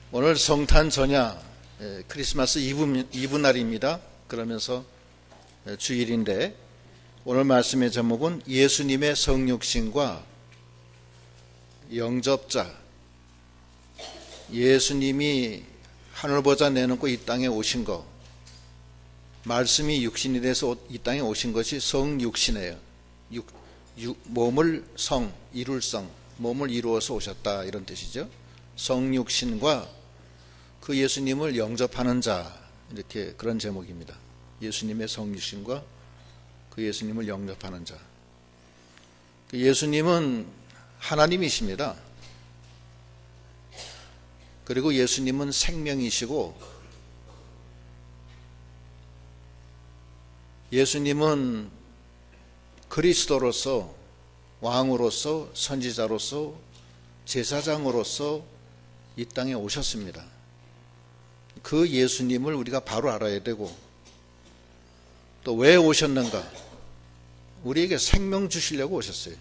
오늘 성탄 전야 크리스마스 이브 날입니다. 그러면서 주일인데 오늘 말씀의 제목은 예수님의 성육신과 영접자. 예수님이 하늘보좌 내놓고 이 땅에 오신 거, 말씀이 육신이 돼서 이 땅에 오신 것이 성육신이에요. 몸을 이룰 성, 몸을 이루어서 오셨다, 이런 뜻이죠. 성육신과 그 예수님을 영접하는 자, 이렇게 그런 제목입니다. 예수님의 성육신과 그 예수님을 영접하는 자. 예수님은 하나님이십니다. 그리고 예수님은 생명이시고, 예수님은 그리스도로서, 왕으로서, 선지자로서, 제사장으로서 이 땅에 오셨습니다. 그 예수님을 우리가 바로 알아야 되고, 또 왜 오셨는가? 우리에게 생명 주시려고 오셨어요.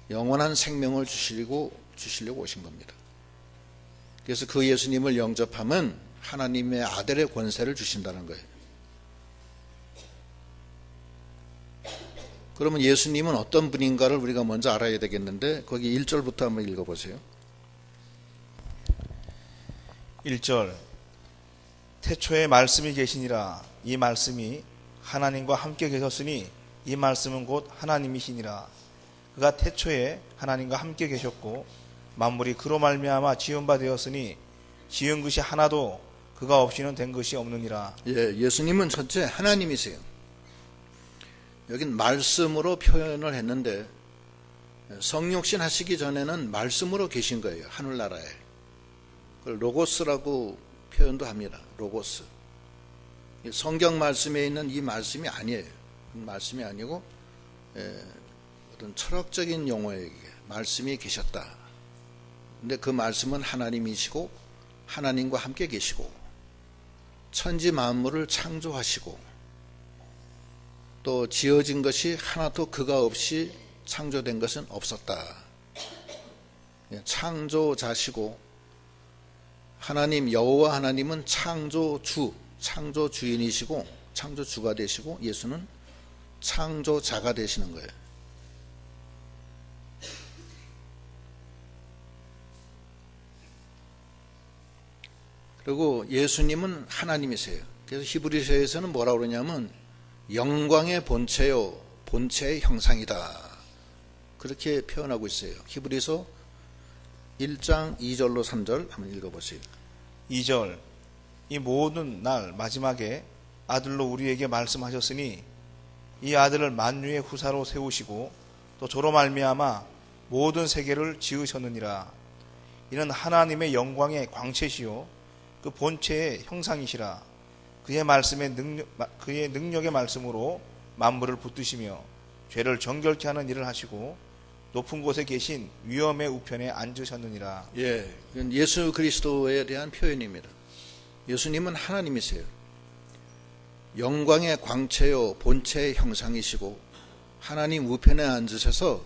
영원한 생명을 주시려고 오신 겁니다. 그래서 그 예수님을 영접하면 하나님의 아들의 권세를 주신다는 거예요. 그러면 예수님은 어떤 분인가를 우리가 먼저 알아야 되겠는데, 거기 1절부터 한번 읽어보세요. 1절. 태초에 말씀이 계시니라. 이 말씀이 하나님과 함께 계셨으니 이 말씀은 곧 하나님이시니라. 그가 태초에 하나님과 함께 계셨고 만물이 그로 말미암아 지은 바 되었으니 지은 것이 하나도 그가 없이는 된 것이 없느니라. 예수님은 첫째 하나님이세요. 여긴 말씀으로 표현을 했는데, 성육신 하시기 전에는 말씀으로 계신 거예요. 하늘나라에. 그걸 로고스라고 표현도 합니다. 로고스. 성경 말씀에 있는 이 말씀이 아니에요. 말씀이 아니고 어떤 철학적인 용어에 말씀이 계셨다. 근데 그 말씀은 하나님이시고 하나님과 함께 계시고 천지 만물을 창조하시고 또 지어진 것이 하나도 그가 없이 창조된 것은 없었다. 창조자시고, 하나님 여호와 하나님은 창조주인이시고 창조주가 되시고, 예수는 창조자가 되시는 거예요. 그리고 예수님은 하나님이세요. 그래서 히브리서에서는 뭐라고 그러냐면 영광의 본체요, 본체의 형상이다, 그렇게 표현하고 있어요. 히브리서 1장 2절로 3절 한번 읽어보세요. 2절. 이 모든 날 마지막에 아들로 우리에게 말씀하셨으니 이 아들을 만유의 후사로 세우시고 또 저로 말미암아 모든 세계를 지으셨느니라. 이는 하나님의 영광의 광채시요 그 본체의 형상이시라. 그의 능력의 말씀으로 만물을 붙드시며 죄를 정결케 하는 일을 하시고 높은 곳에 계신 위엄의 우편에 앉으셨느니라. 예수 그리스도에 대한 표현입니다. 예수님은 하나님이세요. 영광의 광채요 본체의 형상이시고 하나님 우편에 앉으셔서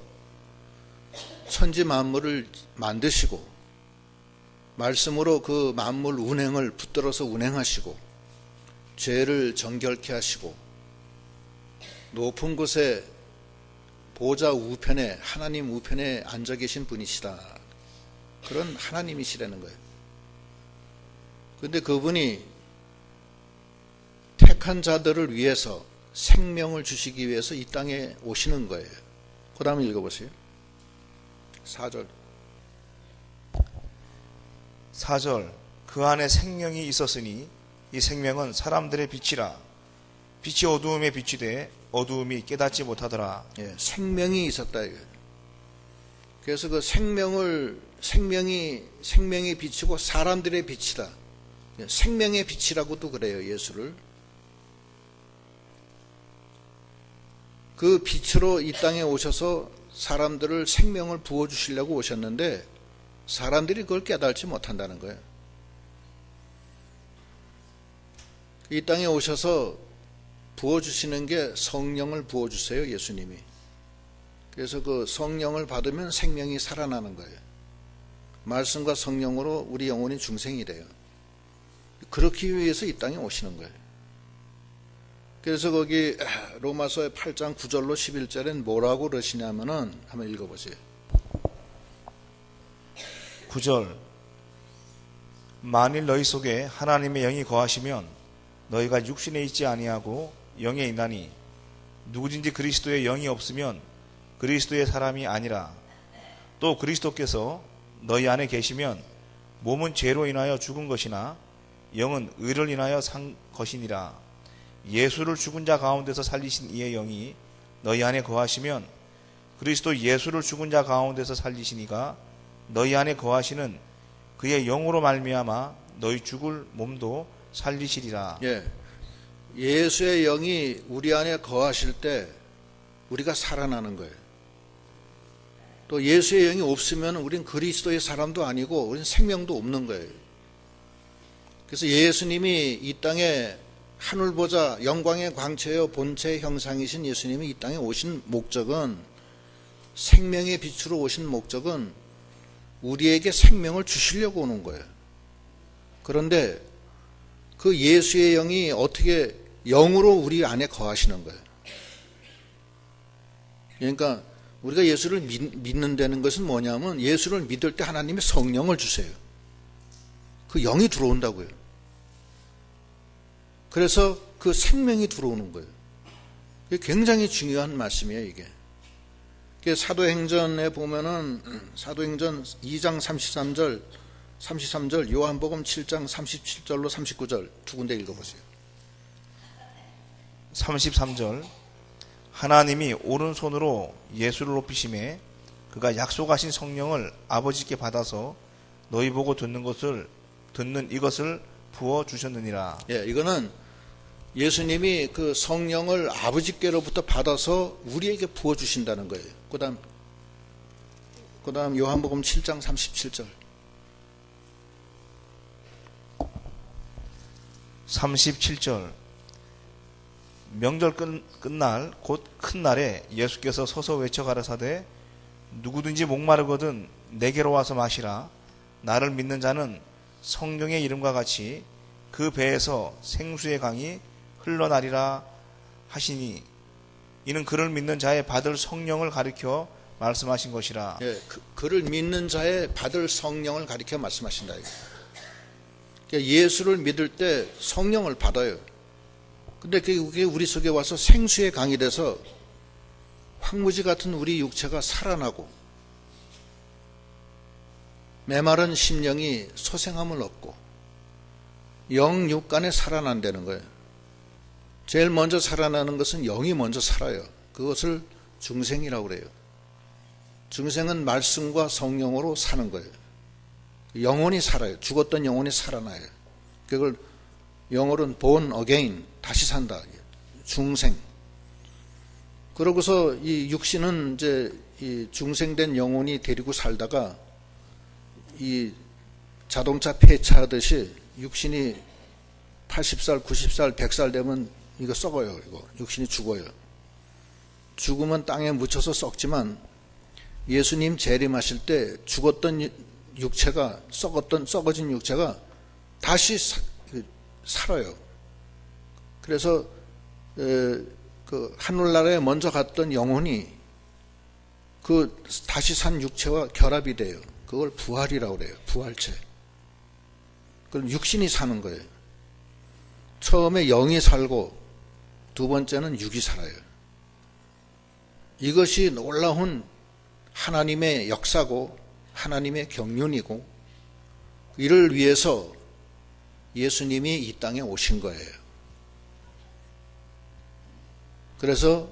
천지 만물을 만드시고 말씀으로 그 만물 운행을 붙들어서 운행하시고 죄를 정결케 하시고 높은 곳에 보좌 우편에, 하나님 우편에 앉아 계신 분이시다. 그런 하나님이시라는 거예요. 그런데 그분이 택한 자들을 위해서 생명을 주시기 위해서 이 땅에 오시는 거예요. 그 다음에 읽어보세요. 4절. 4절. 그 안에 생명이 있었으니 이 생명은 사람들의 빛이라. 빛이 어두움에 비치되 어두움이 깨닫지 못하더라. 생명이 있었다 이거예요. 그래서 그 생명이 빛이고 사람들의 빛이다. 생명의 빛이라고도 그래요, 예수를. 그 빛으로 이 땅에 오셔서 사람들을 생명을 부어주시려고 오셨는데 사람들이 그걸 깨닫지 못한다는 거예요. 이 땅에 오셔서 부어주시는 게 성령을 부어주세요, 예수님이. 그래서 그 성령을 받으면 생명이 살아나는 거예요. 말씀과 성령으로 우리 영혼이 중생이 돼요. 그렇기 위해서 이 땅에 오시는 거예요. 그래서 거기 로마서 8장 9절로 11절엔 뭐라고 그러시냐면은 한번 읽어보세요. 9절 만일 너희 속에 하나님의 영이 거하시면 너희가 육신에 있지 아니하고 영에 있나니 누구든지 그리스도의 영이 없으면 그리스도의 사람이 아니라 또 그리스도께서 너희 안에 계시면 몸은 죄로 인하여 죽은 것이나 영은 의를 인하여 산 것이니라. 예수를 죽은 자 가운데서 살리신 이의 영이 너희 안에 거하시면 그리스도 예수를 죽은 자 가운데서 살리시니가 너희 안에 거하시는 그의 영으로 말미암아 너희 죽을 몸도 살리시리라. 예, 예수의 영이 우리 안에 거하실 때 우리가 살아나는 거예요. 또 예수의 영이 없으면 우린 그리스도의 사람도 아니고 우린 생명도 없는 거예요. 그래서 예수님이 이 땅에 하늘보자 영광의 광채여 본체의 형상이신 예수님이 이 땅에 오신 목적은, 생명의 빛으로 오신 목적은 우리에게 생명을 주시려고 오는 거예요. 그런데 그 예수의 영이 어떻게 영으로 우리 안에 거하시는 거예요. 그러니까 우리가 예수를 믿는다는 것은 뭐냐면 예수를 믿을 때 하나님의 성령을 주세요. 그 영이 들어온다고요. 그래서 그 생명이 들어오는 거예요. 이게 굉장히 중요한 말씀이에요, 이게. 사도행전에 보면은 사도행전 2장 33절, 요한복음 7장 37절로 39절 두 군데 읽어보세요. 33절 하나님이 오른손으로 예수를 높이심에 그가 약속하신 성령을 아버지께 받아서 너희 보고 듣는 이것을 부어 주셨느니라. 예, 이거는 예수님이 그 성령을 아버지께로부터 받아서 우리에게 부어 주신다는 거예요. 그다음 요한복음 7장 37절. 37절 명절 끝날 곧 큰 날에 예수께서 서서 외쳐 가라사대 누구든지 목마르거든 내게로 와서 마시라. 나를 믿는 자는 성경의 이름과 같이 그 배에서 생수의 강이 흘러나리라 하시니 이는 그를 믿는 자의 받을 성령을 가리켜 말씀하신 것이라. 예, 그를 믿는 자의 받을 성령을 가리켜 말씀하신다. 그러니까 예수를 믿을 때 성령을 받아요. 근데 그게 우리 속에 와서 생수의 강이 돼서 황무지 같은 우리 육체가 살아나고 메마른 심령이 소생함을 얻고 영육간에 살아난다는 거예요. 제일 먼저 살아나는 것은 영이 먼저 살아요. 그것을 중생이라고 그래요. 중생은 말씀과 성령으로 사는 거예요. 영혼이 살아요. 죽었던 영혼이 살아나요. 그걸 영어로는 born again, 다시 산다. 중생. 그러고서 이 육신은 이제 이 중생된 영혼이 데리고 살다가 이 자동차 폐차하듯이 육신이 80살, 90살, 100살 되면 이거 썩어요. 이거 육신이 죽어요. 죽으면 땅에 묻혀서 썩지만 예수님 재림하실 때 죽었던 육체가 썩어진 육체가 다시 살아요. 그래서 그 하늘나라에 먼저 갔던 영혼이 그 다시 산 육체와 결합이 돼요. 그걸 부활이라고 그래요. 부활체. 그럼 육신이 사는 거예요. 처음에 영이 살고 두 번째는 육이 살아요. 이것이 놀라운 하나님의 역사고 하나님의 경륜이고 이를 위해서 예수님이 이 땅에 오신 거예요. 그래서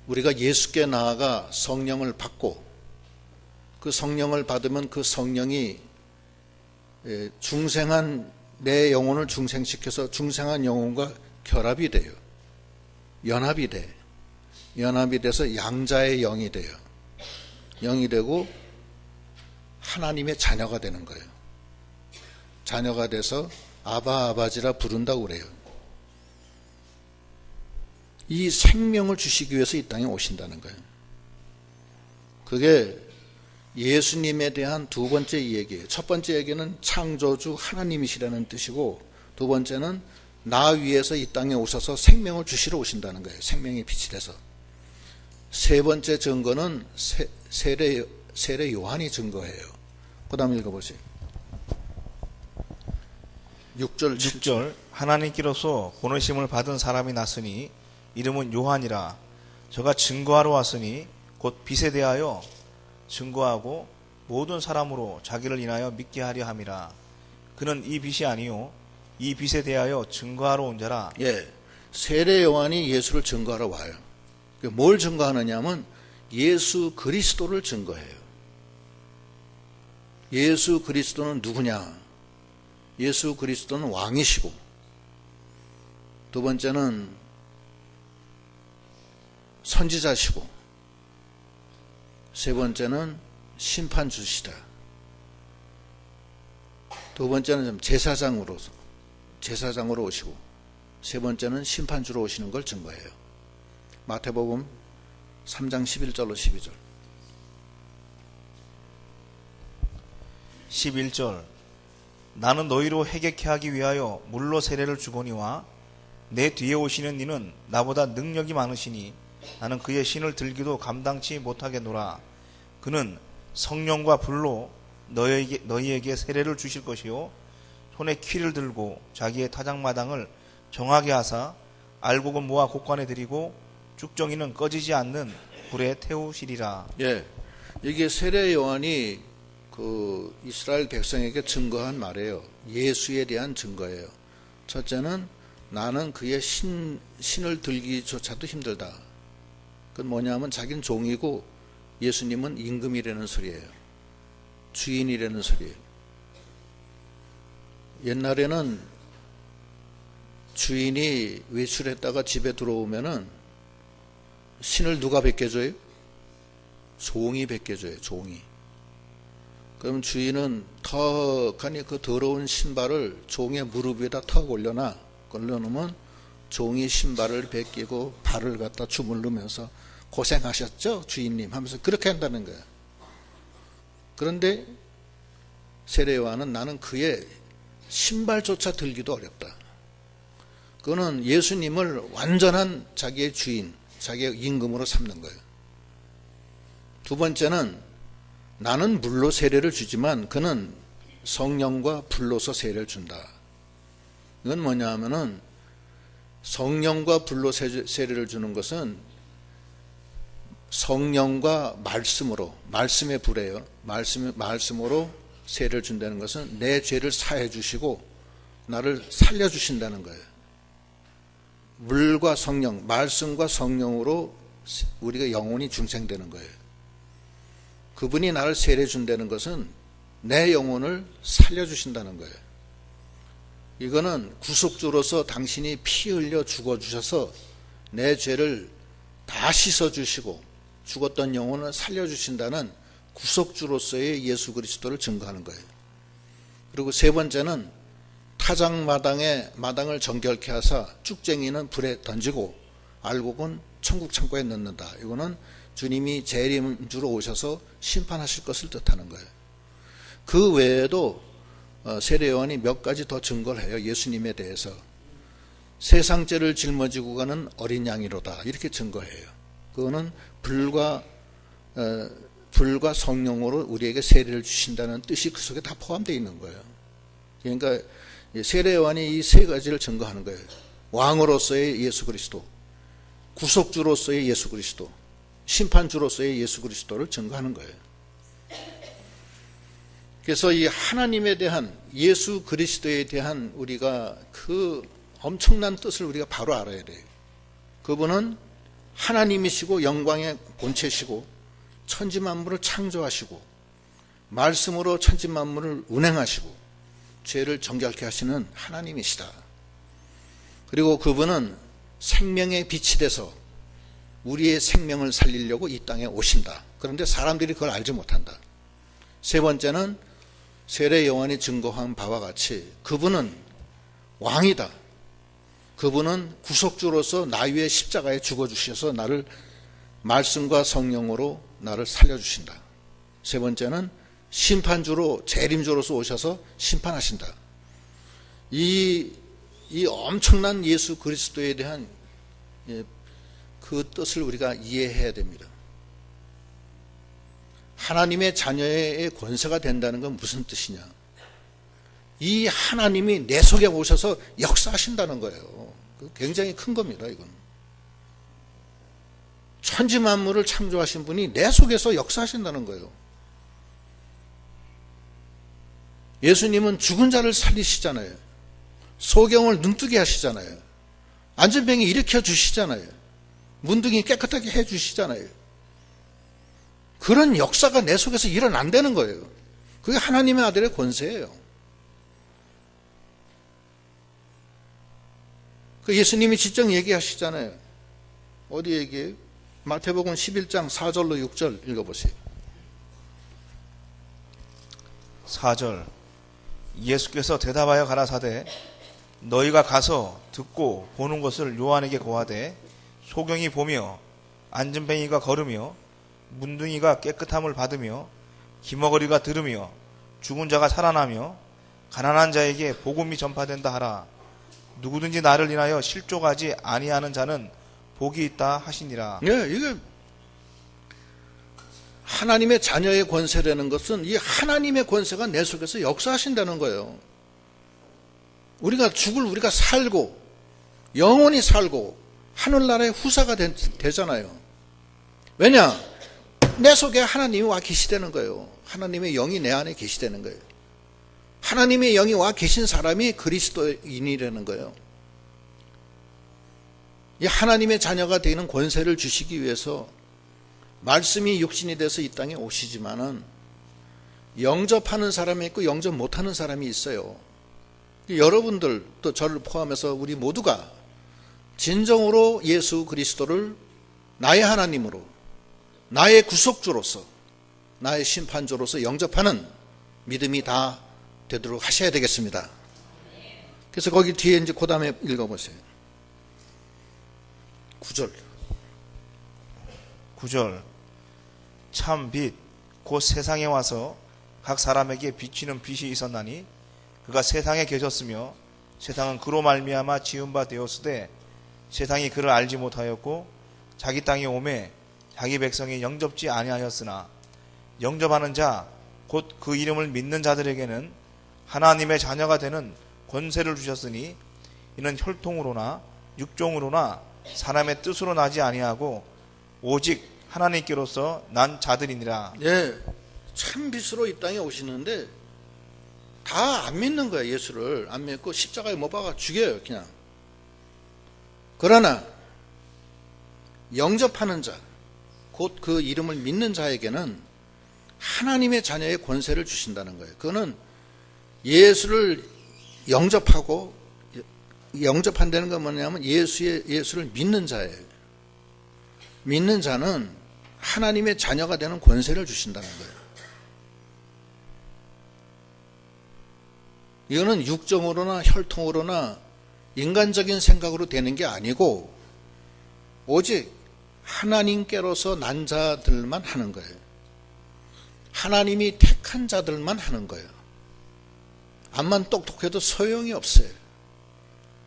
우리가 예수께 나아가 성령을 받고 그 성령을 받으면 그 성령이 중생한 내 영혼을 중생시켜서 중생한 영혼과 결합이 돼요. 연합이 돼. 연합이 돼서 양자의 영이 돼요. 영이 되고 하나님의 자녀가 되는 거예요. 자녀가 돼서 아바 아바지라 부른다고 그래요. 이 생명을 주시기 위해서 이 땅에 오신다는 거예요. 그게 예수님에 대한 두 번째 이야기예요. 첫 번째 얘기는 창조주 하나님이시라는 뜻이고, 두 번째는 나 위에서 이 땅에 오셔서 생명을 주시러 오신다는 거예요. 생명의 빛이 돼서. 세 번째 증거는 세례 요한이 증거해요. 그 다음 읽어보세요. 6절 6절 하나님께로서 보내심을 받은 사람이 났으니 이름은 요한이라. 저가 증거하러 왔으니 곧 빛에 대하여 증거하고 모든 사람으로 자기를 인하여 믿게 하려 함이라. 그는 이 빛이 아니요 이 빛에 대하여 증거하러 온 자라. 예, 세례 요한이 예수를 증거하러 와요. 뭘 증거하느냐면 예수 그리스도를 증거해요. 예수 그리스도는 누구냐? 예수 그리스도는 왕이시고, 두 번째는 선지자시고, 세 번째는 심판주시다. 두 번째는 제사장으로 오시고, 세 번째는 심판주로 오시는 걸 증거해요. 마태복음 3장 11절로 12절. 11절 나는 너희로 회개케 하기 위하여 물로 세례를 주거니와 내 뒤에 오시는 이는 나보다 능력이 많으시니 나는 그의 신을 들기도 감당치 못하겠노라. 그는 성령과 불로 너희에게 세례를 주실 것이요 손에 키를 들고 자기의 타작마당을 정하게 하사 알곡은 모아 곳간에 들이고 쭉정이는 꺼지지 않는 불에 태우시리라. 예, 이게 세례 요한이 그 이스라엘 백성에게 증거한 말이에요. 예수에 대한 증거예요. 첫째는 나는 그의 신을 들기조차도 힘들다. 그건 뭐냐면 자기는 종이고 예수님은 임금이라는 소리예요. 주인이라는 소리예요. 옛날에는 주인이 외출했다가 집에 들어오면은 신을 누가 베껴줘요? 종이 베껴줘요. 종이. 그럼 주인은 턱하니 그 더러운 신발을 종의 무릎 위에다 턱 올려놓으면 종이 신발을 벗기고 발을 갖다 주물르면서 고생하셨죠 주인님 하면서 그렇게 한다는 거예요. 그런데 세례 요한은 나는 그의 신발조차 들기도 어렵다. 그거는 예수님을 완전한 자기의 주인, 자기의 임금으로 삼는 거예요. 두 번째는 나는 물로 세례를 주지만 그는 성령과 불로서 세례를 준다. 이건 뭐냐 하면은 성령과 불로 세례를 주는 것은 성령과 말씀으로, 말씀의 불이에요. 말씀으로 세례를 준다는 것은 내 죄를 사해 주시고 나를 살려 주신다는 거예요. 물과 성령, 말씀과 성령으로 우리가 영혼이 중생되는 거예요. 그분이 나를 세례 준다는 것은 내 영혼을 살려주신다는 거예요. 이거는 구속주로서 당신이 피 흘려 죽어주셔서 내 죄를 다 씻어주시고 죽었던 영혼을 살려주신다는 구속주로서의 예수 그리스도를 증거하는 거예요. 그리고 세 번째는 마당을 정결케 하사 쭉쟁이는 불에 던지고 알곡은 천국 창고에 넣는다. 이거는 주님이 재림주로 오셔서 심판하실 것을 뜻하는 거예요. 그 외에도 세례 요한이 몇 가지 더 증거를 해요. 예수님에 대해서. 세상 죄를 짊어지고 가는 어린 양이로다. 이렇게 증거해요. 그거는 불과 성령으로 우리에게 세례를 주신다는 뜻이 그 속에 다 포함되어 있는 거예요. 그러니까 세례 요한이 이 세 가지를 증거하는 거예요. 왕으로서의 예수 그리스도, 구속주로서의 예수 그리스도, 심판주로서의 예수 그리스도를 증거하는 거예요. 그래서 이 하나님에 대한 예수 그리스도에 대한 우리가 그 엄청난 뜻을 우리가 바로 알아야 돼요. 그분은 하나님이시고 영광의 본체시고 천지만물을 창조하시고 말씀으로 천지만물을 운행하시고 죄를 정결케 하시는 하나님이시다. 그리고 그분은 생명의 빛이 돼서 우리의 생명을 살리려고 이 땅에 오신다. 그런데 사람들이 그걸 알지 못한다. 세 번째는 세례 요한이 증거한 바와 같이 그분은 왕이다. 그분은 구속주로서 나 위에 십자가에 죽어주셔서 나를 말씀과 성령으로 나를 살려주신다. 세 번째는 심판주로 재림주로서 오셔서 심판하신다. 이 엄청난 예수 그리스도에 대한 그 뜻을 우리가 이해해야 됩니다. 하나님의 자녀의 권세가 된다는 건 무슨 뜻이냐? 이 하나님이 내 속에 오셔서 역사하신다는 거예요. 굉장히 큰 겁니다, 이건. 천지 만물을 창조하신 분이 내 속에서 역사하신다는 거예요. 예수님은 죽은 자를 살리시잖아요. 소경을 눈뜨게 하시잖아요. 안전병이 일으켜 주시잖아요. 문둥이 깨끗하게 해 주시잖아요. 그런 역사가 내 속에서 일어난다는 거예요. 그게 하나님의 아들의 권세예요. 그 예수님이 직접 얘기하시잖아요. 어디 얘기해요? 마태복음 11장 4절로 6절 읽어보세요. 4절 예수께서 대답하여 가라사대 너희가 가서 듣고 보는 것을 요한에게 고하되 소경이 보며 안전뱅이가 걸으며 문둥이가 깨끗함을 받으며 기머거리가 들으며 죽은 자가 살아나며 가난한 자에게 복음이 전파된다 하라. 누구든지 나를 인하여 실족하지 아니하는 자는 복이 있다 하시니라. 네, 이게 하나님의 자녀의 권세라는 것은 이 하나님의 권세가 내 속에서 역사하신다는 거예요. 우리가 살고 영원히 살고 하늘나라의 후사가 되잖아요. 왜냐? 내 속에 하나님이 와 계시다는 거예요. 하나님의 영이 내 안에 계시다는 거예요. 하나님의 영이 와 계신 사람이 그리스도인이라는 거예요. 이 하나님의 자녀가 되는 권세를 주시기 위해서 말씀이 육신이 돼서 이 땅에 오시지만은 영접하는 사람이 있고 영접 못하는 사람이 있어요. 여러분들 또 저를 포함해서 우리 모두가 진정으로 예수 그리스도를 나의 하나님으로, 나의 구속주로서, 나의 심판주로서 영접하는 믿음이 다 되도록 하셔야 되겠습니다. 그래서 거기 뒤에 이제 그 다음에 읽어보세요. 9절 참 빛 곧 세상에 와서 각 사람에게 비치는 빛이 있었나니 그가 세상에 계셨으며 세상은 그로 말미암아 지은 바 되었으되 세상이 그를 알지 못하였고 자기 땅에 오매 자기 백성이 영접지 아니하였으나 영접하는 자 곧 그 이름을 믿는 자들에게는 하나님의 자녀가 되는 권세를 주셨으니 이는 혈통으로나 육종으로나 사람의 뜻으로 나지 아니하고 오직 하나님께로서 난 자들이니라. 예, 참 빛으로 이 땅에 오시는데 다 안 믿는 거예요. 예수를 안 믿고 십자가에 못 박아 죽여요, 그냥. 그러나 영접하는 자, 곧 그 이름을 믿는 자에게는 하나님의 자녀의 권세를 주신다는 거예요. 그거는 예수를 영접하고, 영접한다는 건 뭐냐면 예수를 믿는 자예요. 믿는 자는 하나님의 자녀가 되는 권세를 주신다는 거예요. 이거는 육정으로나 혈통으로나 인간적인 생각으로 되는 게 아니고 오직 하나님께로서 난 자들만 하는 거예요. 하나님이 택한 자들만 하는 거예요. 암만 똑똑해도 소용이 없어요.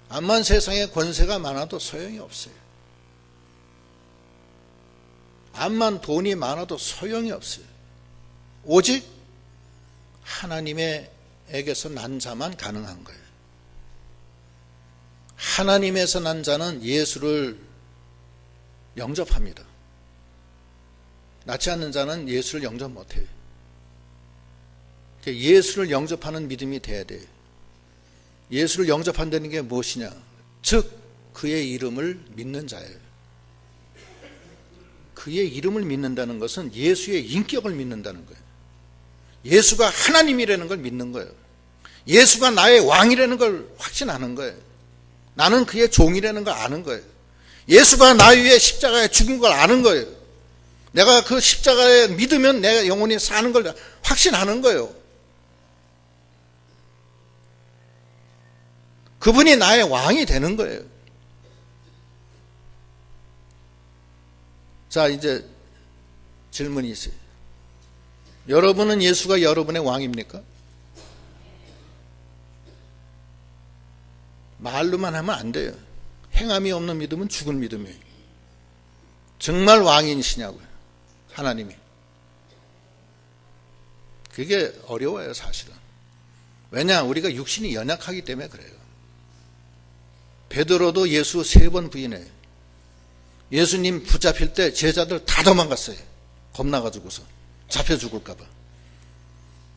암만 세상에 권세가 많아도 소용이 없어요. 암만 돈이 많아도 소용이 없어요. 오직 하나님에게서 난 자만 가능한 거예요. 하나님에서 난 자는 예수를 영접합니다. 낳지 않는 자는 예수를 영접 못해요. 예수를 영접하는 믿음이 돼야 돼요. 예수를 영접한다는 게 무엇이냐? 즉 그의 이름을 믿는 자예요. 그의 이름을 믿는다는 것은 예수의 인격을 믿는다는 거예요. 예수가 하나님이라는 걸 믿는 거예요. 예수가 나의 왕이라는 걸 확신하는 거예요. 나는 그의 종이라는 걸 아는 거예요. 예수가 나 위에 십자가에 죽은 걸 아는 거예요. 내가 그 십자가에 믿으면 내가 영원히 사는 걸 확신하는 거예요. 그분이 나의 왕이 되는 거예요. 자, 이제 질문이 있어요. 여러분은 예수가 여러분의 왕입니까? 말로만 하면 안 돼요. 행함이 없는 믿음은 죽은 믿음이에요. 정말 왕이시냐고요, 하나님이. 그게 어려워요, 사실은. 왜냐, 우리가 육신이 연약하기 때문에 그래요. 베드로도 예수 3번 부인해요. 예수님 붙잡힐 때 제자들 다 도망갔어요. 겁나가지고서 잡혀 죽을까 봐.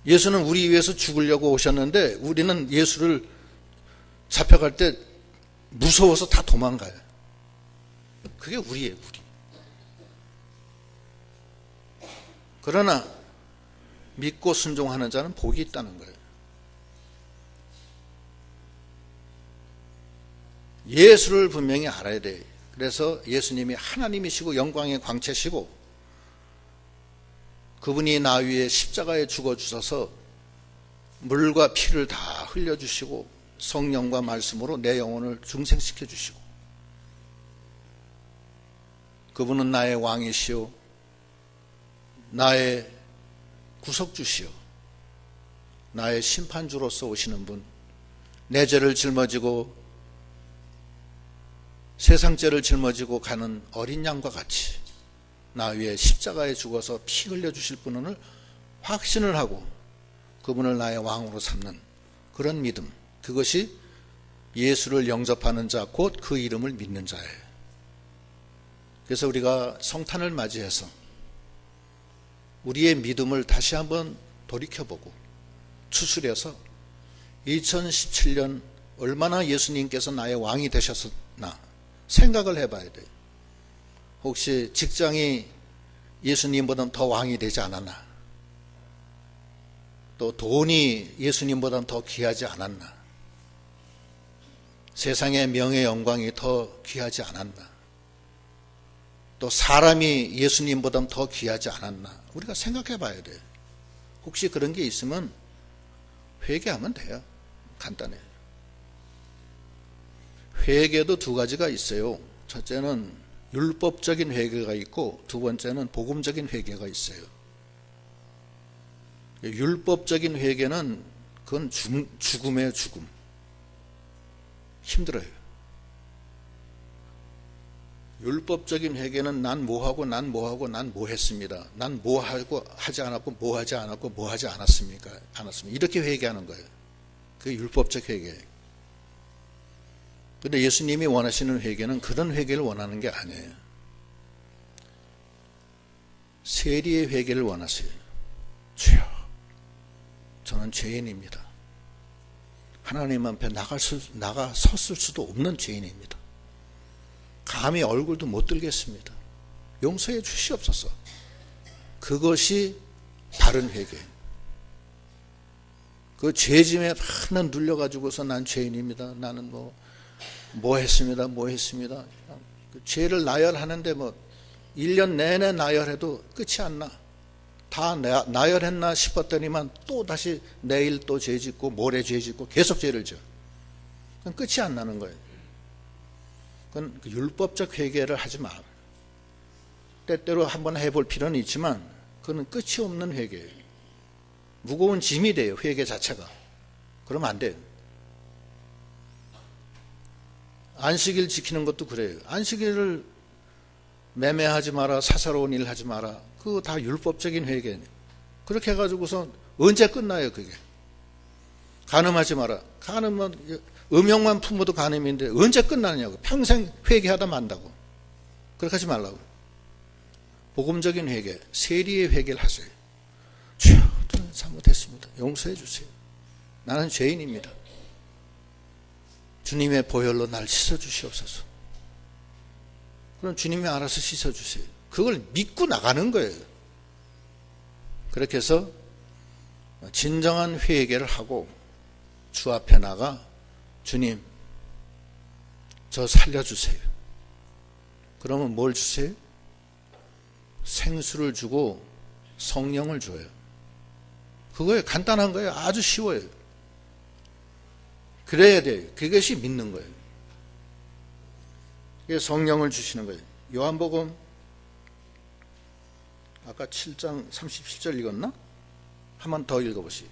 예수는 우리 위해서 죽으려고 오셨는데 우리는 예수를 잡혀갈 때 무서워서 다 도망가요. 그게 우리예요, 우리. 그러나 믿고 순종하는 자는 복이 있다는 거예요. 예수를 분명히 알아야 돼요. 그래서 예수님이 하나님이시고 영광의 광채시고 그분이 나 위에 십자가에 죽어주셔서 물과 피를 다 흘려주시고 성령과 말씀으로 내 영혼을 중생시켜 주시고 그분은 나의 왕이시오, 나의 구속주시오, 나의 심판주로서 오시는 분, 내 죄를 짊어지고 세상 죄를 짊어지고 가는 어린 양과 같이 나 위에 십자가에 죽어서 피 흘려주실 분을 확신을 하고 그분을 나의 왕으로 삼는 그런 믿음, 그것이 예수를 영접하는 자, 곧 그 이름을 믿는 자예요. 그래서 우리가 성탄을 맞이해서 우리의 믿음을 다시 한번 돌이켜보고 추스려서 2017년 얼마나 예수님께서 나의 왕이 되셨나 생각을 해봐야 돼요. 혹시 직장이 예수님보다 더 왕이 되지 않았나? 또 돈이 예수님보다 더 귀하지 않았나? 세상의 명예 영광이 더 귀하지 않았나? 또 사람이 예수님보다 더 귀하지 않았나? 우리가 생각해 봐야 돼요. 혹시 그런 게 있으면 회개하면 돼요. 간단해요. 회개도 두 가지가 있어요. 첫째는 율법적인 회개가 있고 두 번째는 복음적인 회개가 있어요. 율법적인 회개는 그건 죽음의 죽음. 힘들어요. 율법적인 회개는 난 뭐하고 난 뭐하고 난 뭐했습니다. 난 뭐하고 하지 않았고 뭐하지 않았고 뭐하지 않았습니까? 않았습니다. 이렇게 회개하는 거예요. 그게 율법적 회개예요. 그런데 예수님이 원하시는 회개는 그런 회개를 원하는 게 아니에요. 세리의 회개를 원하세요. 주여, 저는 죄인입니다. 하나님 앞에 나가 섰을 수도 없는 죄인입니다. 감히 얼굴도 못 들겠습니다. 용서해 주시옵소서. 그것이 바른 회개예요. 그 죄짐에 하나 눌려가지고서 난 죄인입니다. 나는 뭐 했습니다. 그 죄를 나열하는데 1년 내내 나열해도 끝이 안 나. 다 나열했나 싶었더니만 또 다시 내일 또 죄 짓고 모레 죄 짓고 계속 죄를 져. 그건 끝이 안 나는 거예요. 그건 율법적 회개를 하지 마. 때때로 한번 해볼 필요는 있지만 그건 끝이 없는 회개예요. 무거운 짐이 돼요, 회개 자체가. 그러면 안 돼요. 안식일 지키는 것도 그래요. 안식일을 매매하지 마라, 사사로운 일 하지 마라. 그거 다 율법적인 회개예요. 그렇게 해가지고서 언제 끝나요, 그게? 간음하지 마라. 간음은 음욕만 품어도 간음인데 언제 끝나느냐고. 평생 회개하다 만다고. 그렇게 하지 말라고. 복음적인 회개, 세리의 회개를 하세요. 주여, 저는 잘못했습니다. 용서해 주세요. 나는 죄인입니다. 주님의 보혈로 날 씻어주시옵소서. 그럼 주님이 알아서 씻어주세요. 그걸 믿고 나가는 거예요. 그렇게 해서 진정한 회개를 하고 주 앞에 나가 주님, 저 살려주세요. 그러면 뭘 주세요? 생수를 주고 성령을 줘요. 그거예요. 간단한 거예요. 아주 쉬워요. 그래야 돼요. 그것이 믿는 거예요. 그게 성령을 주시는 거예요. 요한복음 아까 7장 37절 읽었나? 한 번 더 읽어보시오.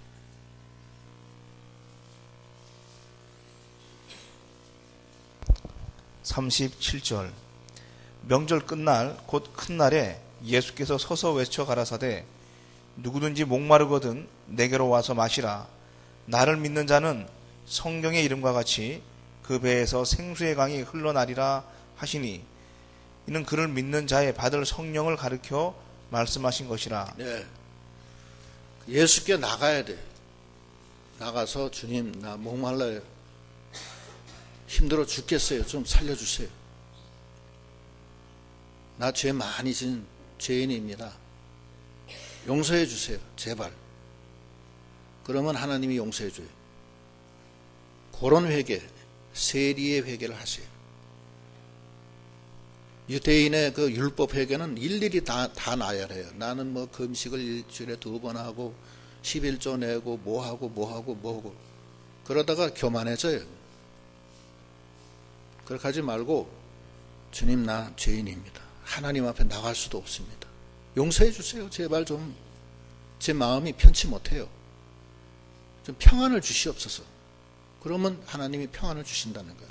(37절) 명절 끝날 곧 큰 날에 예수께서 서서 외쳐 가라사대 누구든지 목마르거든 내게로 와서 마시라. 나를 믿는 자는 성경의 이름과 같이 그 배에서 생수의 강이 흘러나리라 하시니 이는 그를 믿는 자의 받을 성령을 가르쳐 말씀하신 것이라. 네. 예수께 나가야 돼. 나가서 주님 나 목말라요. 힘들어 죽겠어요. 좀 살려주세요. 나 죄 많이 진 죄인입니다. 용서해 주세요. 제발. 그러면 하나님이 용서해 줘요. 그런 회개, 세리의 회개를 하세요. 유대인의 그 율법 회개는 일일이 다 나열해요. 나는 뭐 금식을 일주일에 2번 하고 11조 내고 뭐 하고 그러다가 교만해져요. 그렇게 하지 말고 주님 나 죄인입니다. 하나님 앞에 나갈 수도 없습니다. 용서해 주세요. 제발 좀 제 마음이 편치 못해요. 좀 평안을 주시옵소서. 그러면 하나님이 평안을 주신다는 거예요.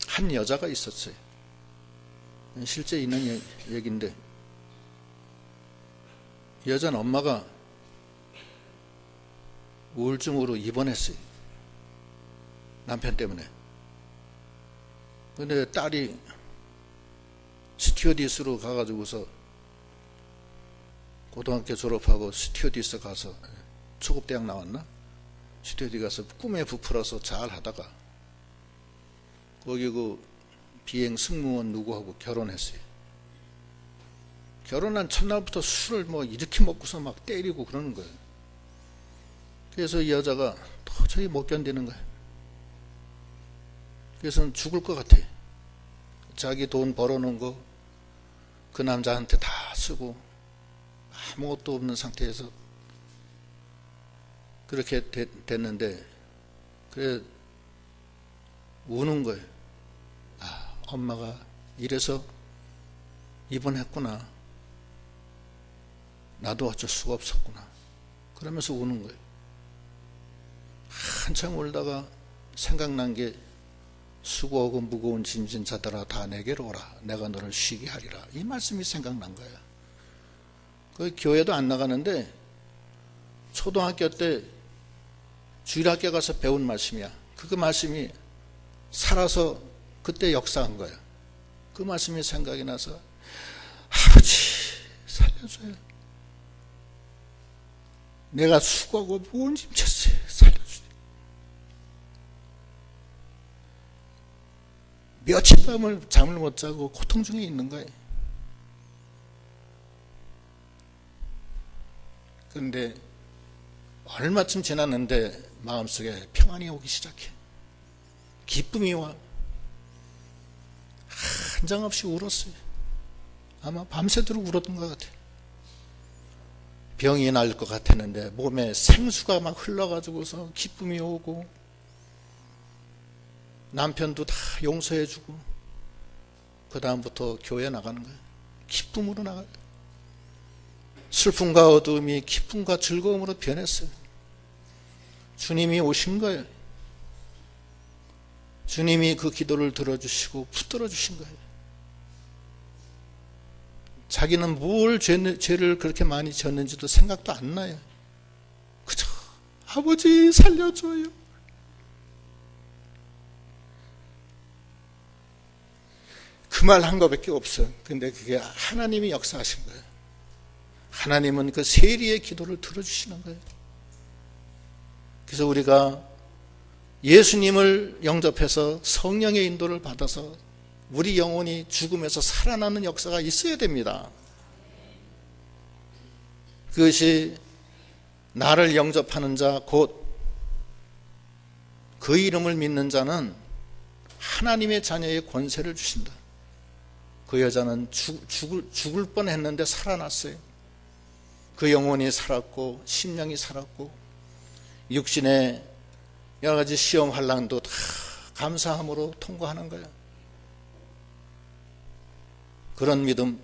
한 여자가 있었어요. 실제 있는 얘기인데 여자는 엄마가 우울증으로 입원했어요. 남편 때문에. 근데 딸이 스튜어디스로 가가지고서 고등학교 졸업하고 스튜어디스 가서 초급대학 나왔나? 스튜어디 가서 꿈에 부풀어서 잘 하다가 거기 그 비행 승무원 누구하고 결혼했어요. 결혼한 첫날부터 술을 뭐 이렇게 먹고서 막 때리고 그러는 거예요. 그래서 이 여자가 도저히 못 견디는 거예요. 그래서 죽을 것 같아. 자기 돈 벌어놓은 거 그 남자한테 다 쓰고 아무것도 없는 상태에서 그렇게 됐는데 그래 우는 거예요. 아, 엄마가 이래서 입원했구나. 나도 어쩔 수가 없었구나. 그러면서 우는 거예요. 한참 울다가 생각난 게 수고하고 무거운 짐진 자들아 다 내게로 오라. 내가 너를 쉬게 하리라. 이 말씀이 생각난 거야. 그 교회도 안 나가는데 초등학교 때 주일학교 가서 배운 말씀이야. 그 말씀이 살아서 그때 역사한 거야. 그 말씀이 생각이 나서 아버지 살려줘요. 내가 수고하고 무거운 짐 졌어요. 살려주세요. 며칠 밤을 잠을 못 자고 고통 중에 있는 거예요. 그런데 얼마쯤 지났는데 마음속에 평안이 오기 시작해. 기쁨이 와. 한장없이 울었어요. 아마 밤새도록 울었던 것 같아요. 병이 날 것 같았는데 몸에 생수가 막 흘러가지고서 기쁨이 오고 남편도 다 용서해주고 그 다음부터 교회 나가는 거예요. 기쁨으로 나가요. 슬픔과 어두움이 기쁨과 즐거움으로 변했어요. 주님이 오신 거예요. 주님이 그 기도를 들어주시고 붙들어 주신 거예요. 자기는 뭘 죄를 그렇게 많이 졌는지도 생각도 안 나요. 그저 아버지 살려줘요. 그 말 한 거밖에 없어요. 근데 그게 하나님이 역사하신 거예요. 하나님은 그 세리의 기도를 들어주시는 거예요. 그래서 우리가 예수님을 영접해서 성령의 인도를 받아서 우리 영혼이 죽음에서 살아나는 역사가 있어야 됩니다. 그것이 나를 영접하는 자, 곧 그 이름을 믿는 자는 하나님의 자녀의 권세를 주신다. 그 여자는 죽을 뻔했는데 살아났어요. 그 영혼이 살았고 심령이 살았고 육신의 여러 가지 시험 환난도 다 감사함으로 통과하는 거예요. 그런 믿음,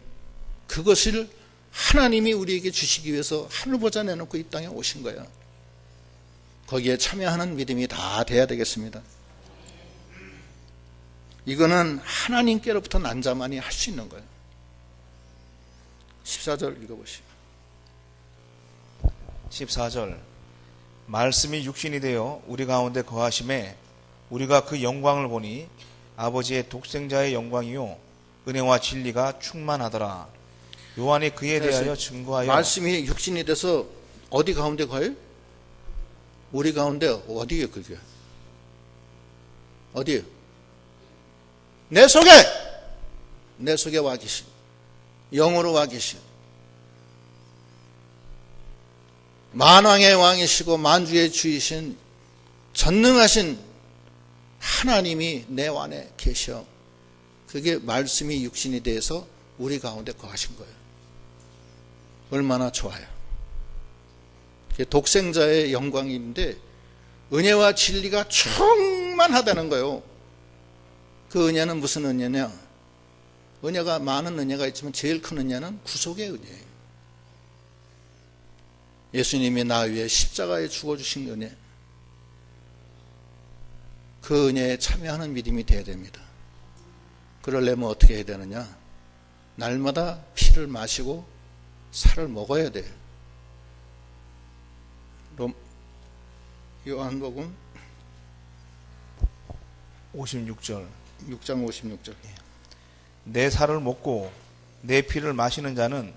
그것을 하나님이 우리에게 주시기 위해서 하늘 보좌 내놓고 이 땅에 오신 거예요. 거기에 참여하는 믿음이 다 돼야 되겠습니다. 이거는 하나님께로부터 난 자만이 할 수 있는 거예요. 14절 읽어보시죠. 14절 말씀이 육신이 되어 우리 가운데 거하심에 우리가 그 영광을 보니 아버지의 독생자의 영광이요 은혜와 진리가 충만하더라. 요한이 그에 대하여 증거하여 말씀이 육신이 돼서 어디 가운데 가요? 우리 가운데 어디에 그게? 어디에? 내 속에 와 계신 영으로 와 계신 만왕의 왕이시고 만주의 주이신 전능하신 하나님이 내 안에 계셔. 그게 말씀이 육신이 돼서 우리 가운데 거하신 거예요. 얼마나 좋아요. 그게 독생자의 영광인데 은혜와 진리가 충만하다는 거예요. 그 은혜는 무슨 은혜냐? 은혜가 많은 은혜가 있지만 제일 큰 은혜는 구속의 은혜예요. 예수님이 나 위해 십자가에 죽어주신 은혜, 그 은혜에 참여하는 믿음이 돼야 됩니다. 그러려면 어떻게 해야 되느냐? 날마다 피를 마시고 살을 먹어야 돼요. 요한복음 56절 6장 56절. 내 살을 먹고 내 피를 마시는 자는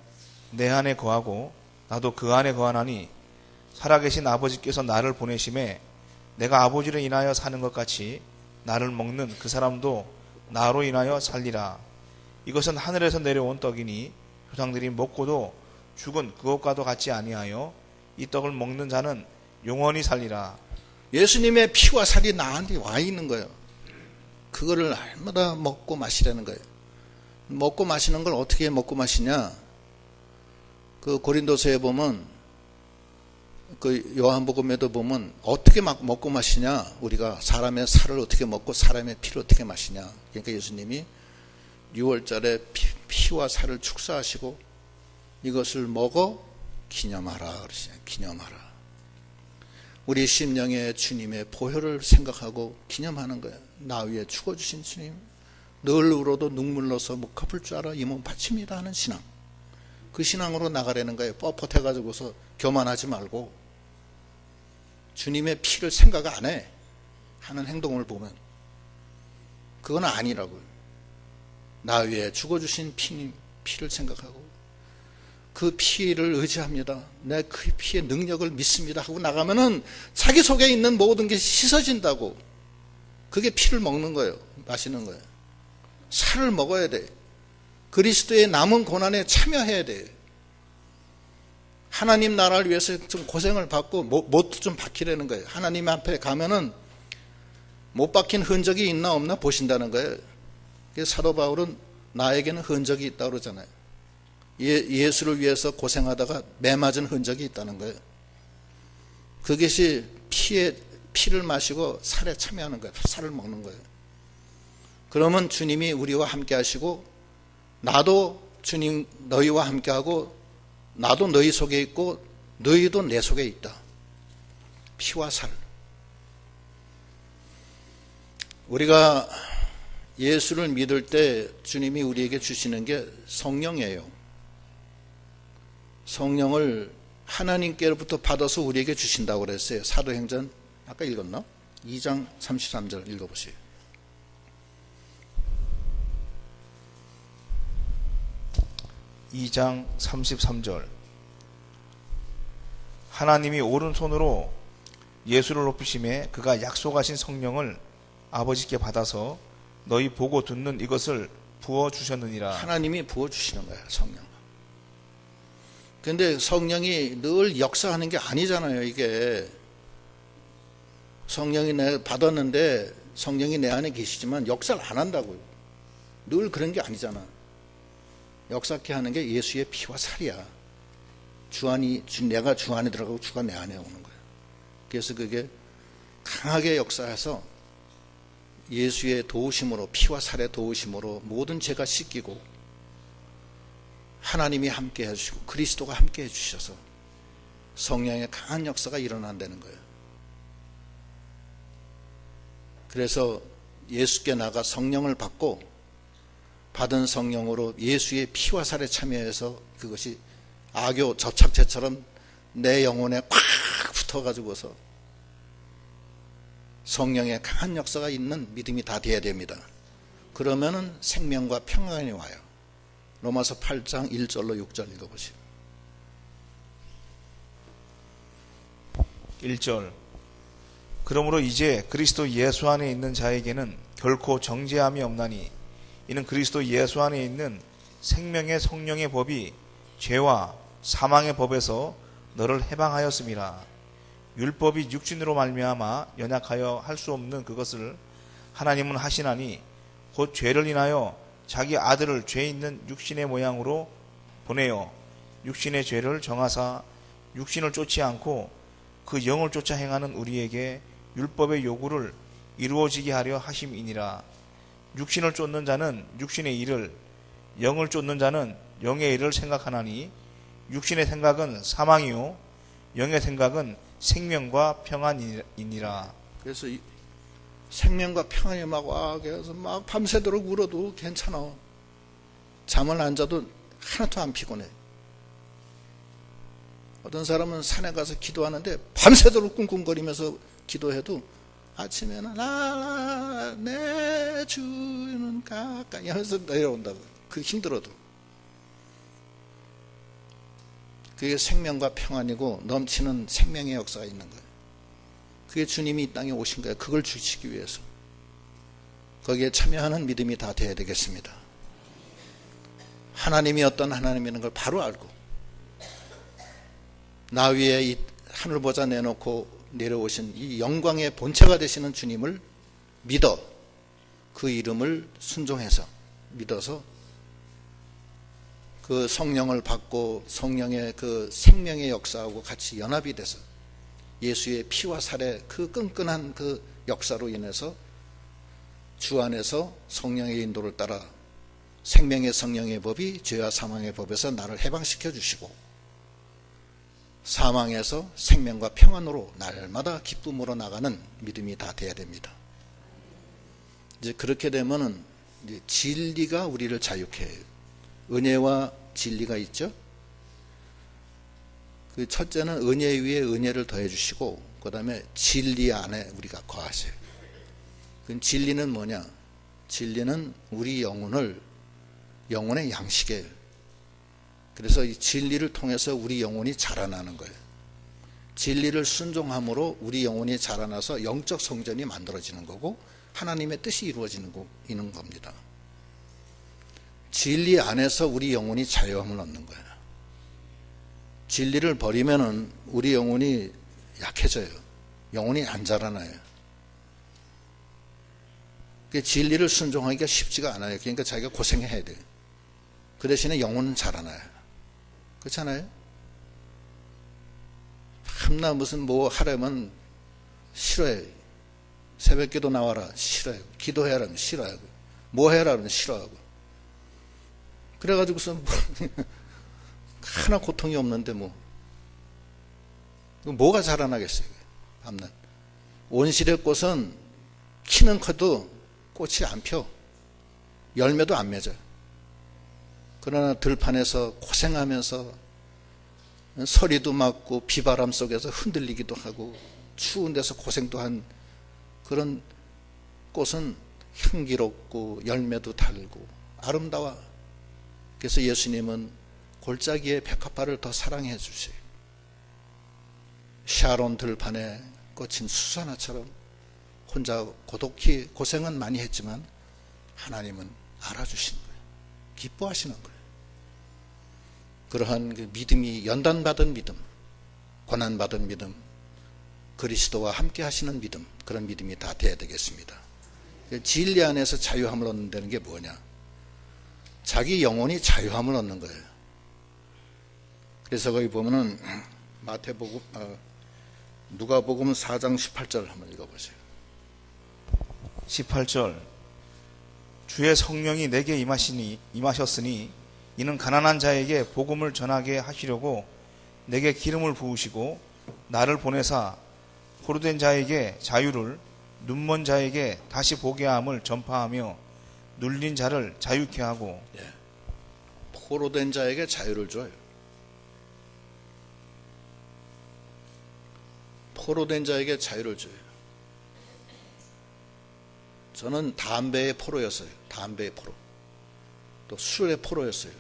내 안에 거하고 나도 그 안에 거하나니 살아계신 아버지께서 나를 보내심에 내가 아버지를 인하여 사는 것 같이 나를 먹는 그 사람도 나로 인하여 살리라. 이것은 하늘에서 내려온 떡이니 조상들이 먹고도 죽은 그것과도 같지 아니하여 이 떡을 먹는 자는 영원히 살리라. 예수님의 피와 살이 나한테 와 있는 거예요. 그거를 날마다 먹고 마시라는 거예요. 먹고 마시는 걸 어떻게 먹고 마시냐? 그 고린도서에 보면, 그 요한복음에도 보면 어떻게 막 먹고 마시냐? 우리가 사람의 살을 어떻게 먹고 사람의 피를 어떻게 마시냐? 그러니까 예수님이 6월절에 피와 살을 축사하시고 이것을 먹어 기념하라 그러시잖아요. 기념하라. 우리 심령의 주님의 보혈을 생각하고 기념하는 거예요. 나 위에 죽어주신 주님, 늘 울어도 눈물로서 목 갚을 줄 알아 이 몸 바칩니다 하는 신앙. 그 신앙으로 나가려는 거예요. 뻣뻣해가지고서 교만하지 말고 주님의 피를 생각 안 해 하는 행동을 보면 그건 아니라고요. 나 위에 죽어주신 피를 생각하고 그 피를 의지합니다. 내 그 피의 능력을 믿습니다 하고 나가면은 자기 속에 있는 모든 게 씻어진다고. 그게 피를 먹는 거예요. 마시는 거예요. 살을 먹어야 돼. 그리스도의 남은 고난에 참여해야 돼. 하나님 나라를 위해서 좀 고생을 받고 못도 좀 박히려는 거예요. 하나님 앞에 가면은 못 박힌 흔적이 있나 없나 보신다는 거예요. 그래서 사도 바울은 나에게는 흔적이 있다고 그러잖아요. 예수를 위해서 고생하다가 매 맞은 흔적이 있다는 거예요. 그것이 피를 마시고 살에 참여하는 거예요. 살을 먹는 거예요. 그러면 주님이 우리와 함께 하시고 나도 주님 너희와 함께 하고 나도 너희 속에 있고 너희도 내 속에 있다. 피와 살. 우리가 예수를 믿을 때 주님이 우리에게 주시는 게 성령이에요. 성령을 하나님께로부터 받아서 우리에게 주신다고 그랬어요. 사도행전 아까 읽었나? 2장 33절 읽어보세요. (2장 33절) 하나님이 오른손으로 예수를 높이심에 그가 약속하신 성령을 아버지께 받아서 너희 보고 듣는 이것을 부어주셨느니라. 하나님이 부어주시는 거예요. 성령. 근데 성령이 늘 역사하는 게 아니잖아요. 이게 성령이 내가 받았는데 성령이 내 안에 계시지만 역사를 안 한다고요. 늘 그런 게 아니잖아. 역사케 하는 게 예수의 피와 살이야. 내가 주 안에 들어가고 주가 내 안에 오는 거예요. 그래서 그게 강하게 역사해서 예수의 도우심으로, 피와 살의 도우심으로 모든 죄가 씻기고 하나님이 함께 해주시고 그리스도가 함께 해주셔서 성령의 강한 역사가 일어난다는 거예요. 그래서 예수께 나가 성령을 받고 받은 성령으로 예수의 피와 살에 참여해서 그것이 악교 접착제처럼 내 영혼에 꽉 붙어가지고서 성령의 강한 역사가 있는 믿음이 다 돼야 됩니다. 그러면은 생명과 평안이 와요. 로마서 8장 1절로 6절 읽어보시죠. 1절 그러므로 이제 그리스도 예수 안에 있는 자에게는 결코 정죄함이 없나니 이는 그리스도 예수 안에 있는 생명의 성령의 법이 죄와 사망의 법에서 너를 해방하였음이라. 율법이 육신으로 말미암아 연약하여 할 수 없는 그것을 하나님은 하시나니 곧 죄를 인하여 자기 아들을 죄 있는 육신의 모양으로 보내어 육신의 죄를 정하사 육신을 쫓지 않고 그 영을 쫓아 행하는 우리에게 율법의 요구를 이루어지게 하려 하심이니라. 육신을 쫓는 자는 육신의 일을, 영을 쫓는 자는 영의 일을 생각하나니 육신의 생각은 사망이요 영의 생각은 생명과 평안이니라. 그래서 이 생명과 평안이 막 와, 그래서 막 밤새도록 울어도 괜찮아. 잠을 안 자도 하나도 안 피곤해. 어떤 사람은 산에 가서 기도하는데 밤새도록 꿍꿍거리면서 기도해도 아침에는 내 주는 가까이 하면서 내려온다고. 그 힘들어도. 그게 생명과 평안이고 넘치는 생명의 역사가 있는 거예요. 그게 주님이 이 땅에 오신 거예요. 그걸 주시기 위해서. 거기에 참여하는 믿음이 다 돼야 되겠습니다. 하나님이 어떤 하나님이라는 걸 바로 알고 나 위에 이 하늘 보좌 내놓고 내려오신 이 영광의 본체가 되시는 주님을 믿어 그 이름을 순종해서 믿어서 그 성령을 받고 성령의 그 생명의 역사하고 같이 연합이 돼서 예수의 피와 살의 그 끈끈한 그 역사로 인해서 주 안에서 성령의 인도를 따라 생명의 성령의 법이 죄와 사망의 법에서 나를 해방시켜 주시고 사망에서 생명과 평안으로 날마다 기쁨으로 나가는 믿음이 다 돼야 됩니다. 이제 그렇게 되면은 이제 진리가 우리를 자유케 해요. 은혜와 진리가 있죠. 그 첫째는 은혜 위에 은혜를 더해 주시고 그 다음에 진리 안에 우리가 거하세요. 그 진리는 뭐냐? 진리는 우리 영혼의 양식이에요. 그래서 이 진리를 통해서 우리 영혼이 자라나는 거예요. 진리를 순종함으로 우리 영혼이 자라나서 영적 성전이 만들어지는 거고 하나님의 뜻이 이루어지는 겁니다. 진리 안에서 우리 영혼이 자유함을 얻는 거예요. 진리를 버리면은 우리 영혼이 약해져요. 영혼이 안 자라나요. 진리를 순종하기가 쉽지가 않아요. 그러니까 자기가 고생해야 돼요. 그 대신에 영혼은 자라나요. 그렇잖아요? 참나 무슨 뭐 하려면 싫어요. 새벽기도 나와라 싫어요. 기도해라 싫어요. 뭐 해라 그러면 싫어하고. 그래가지고서 하나 고통이 없는데 뭐가 자라나겠어요. 밤낮. 온실의 꽃은 키는 커도 꽃이 안 펴. 열매도 안 맺어요. 그러나 들판에서 고생하면서 서리도 맞고 비바람 속에서 흔들리기도 하고 추운 데서 고생도 한 그런 꽃은 향기롭고 열매도 달고 아름다워. 그래서 예수님은 골짜기의 백합화를 더 사랑해 주세요. 샤론 들판에 꽂힌 수산화처럼 혼자 고독히 고생은 많이 했지만 하나님은 알아주시는 거예요. 기뻐하시는 거예요. 그러한 그 믿음이 연단받은 믿음, 고난받은 믿음, 그리스도와 함께 하시는 믿음, 그런 믿음이 다 돼야 되겠습니다. 진리 안에서 자유함을 얻는다는 게 뭐냐? 자기 영혼이 자유함을 얻는 거예요. 그래서 거기 보면은 마태복음, 누가복음 4장 18절 한번 읽어보세요. 18절 주의 성령이 내게 임하셨으니 이는 가난한 자에게 복음을 전하게 하시려고 내게 기름을 부으시고 나를 보내사 포로된 자에게 자유를, 눈먼 자에게 다시 보게 함을 전파하며 눌린 자를 자유케 하고. 포로된 자에게 자유를 줘요. 포로된 자에게 자유를 줘요. 저는 담배의 포로였어요. 담배의 포로. 또 술의 포로였어요.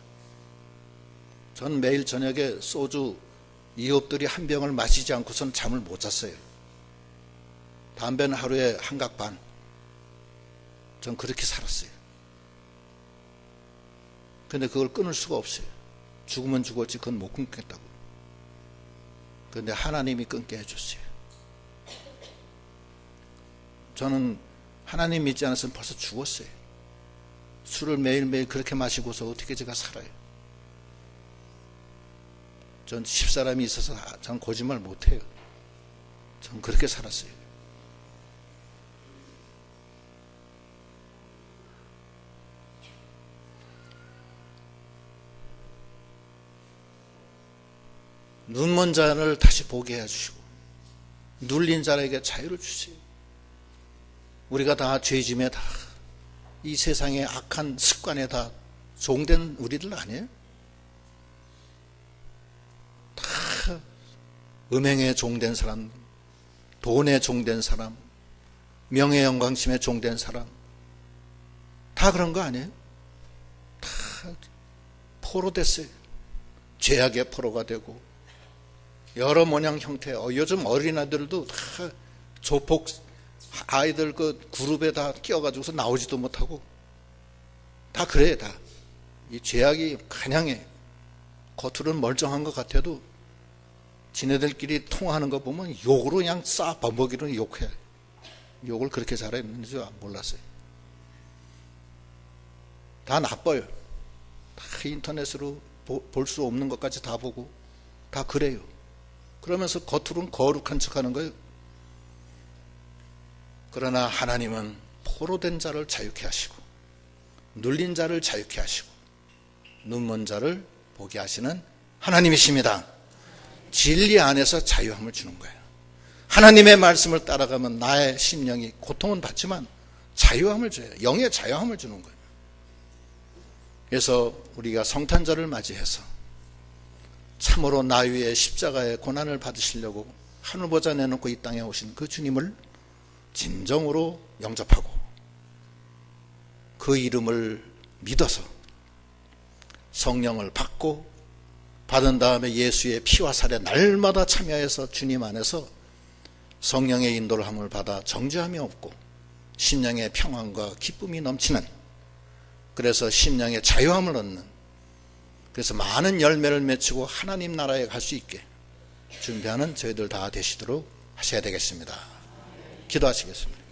전 매일 저녁에 소주 이웃들이 한 병을 마시지 않고선 잠을 못 잤어요. 담배는 하루에 한 각 반. 전 그렇게 살았어요. 근데 그걸 끊을 수가 없어요. 죽으면 죽었지 그건 못 끊겠다고. 근데 하나님이 끊게 해줬어요. 저는 하나님 믿지 않았으면 벌써 죽었어요. 술을 매일매일 그렇게 마시고서 어떻게 제가 살아요? 전 집사람이 있어서 전 거짓말 못해요. 전 그렇게 살았어요. 눈먼 자를 다시 보게 해주시고 눌린 자에게 자유를 주세요. 우리가 다 죄짐에 다 이 세상의 악한 습관에 다 종된 우리들 아니에요? 다 음행에 종된 사람, 돈에 종된 사람, 명예 영광심에 종된 사람, 다 그런 거 아니에요? 다 포로 됐어요. 죄악의 포로가 되고 여러 모양 형태. 요즘 어린아이들도 다 조폭 아이들 그 그룹에 다 끼어가지고서 나오지도 못하고 다 그래요. 다 이 죄악이 가냥해. 겉으로는 멀쩡한 것 같아도 지네들끼리 통화하는 거 보면 욕으로 그냥 싹 범벅이로 욕해. 욕을 그렇게 잘했는지 줄 몰랐어요. 다 나빠요. 다 인터넷으로 볼 수 없는 것까지 다 보고 다 그래요. 그러면서 겉으로는 거룩한 척하는 거예요. 그러나 하나님은 포로된 자를 자유케 하시고 눌린 자를 자유케 하시고 눈먼 자를 보게 하시는 하나님이십니다. 진리 안에서 자유함을 주는 거예요. 하나님의 말씀을 따라가면 나의 심령이 고통은 받지만 자유함을 줘요. 영의 자유함을 주는 거예요. 그래서 우리가 성탄절을 맞이해서 참으로 나 위에 십자가의 고난을 받으시려고 하늘 보좌 내놓고 이 땅에 오신 그 주님을 진정으로 영접하고 그 이름을 믿어서 성령을 받고 받은 다음에 예수의 피와 살에 날마다 참여해서 주님 안에서 성령의 인도를 함을 받아 정죄함이 없고 심령의 평안과 기쁨이 넘치는, 그래서 심령의 자유함을 얻는, 그래서 많은 열매를 맺히고 하나님 나라에 갈 수 있게 준비하는 저희들 다 되시도록 하셔야 되겠습니다. 기도하시겠습니다.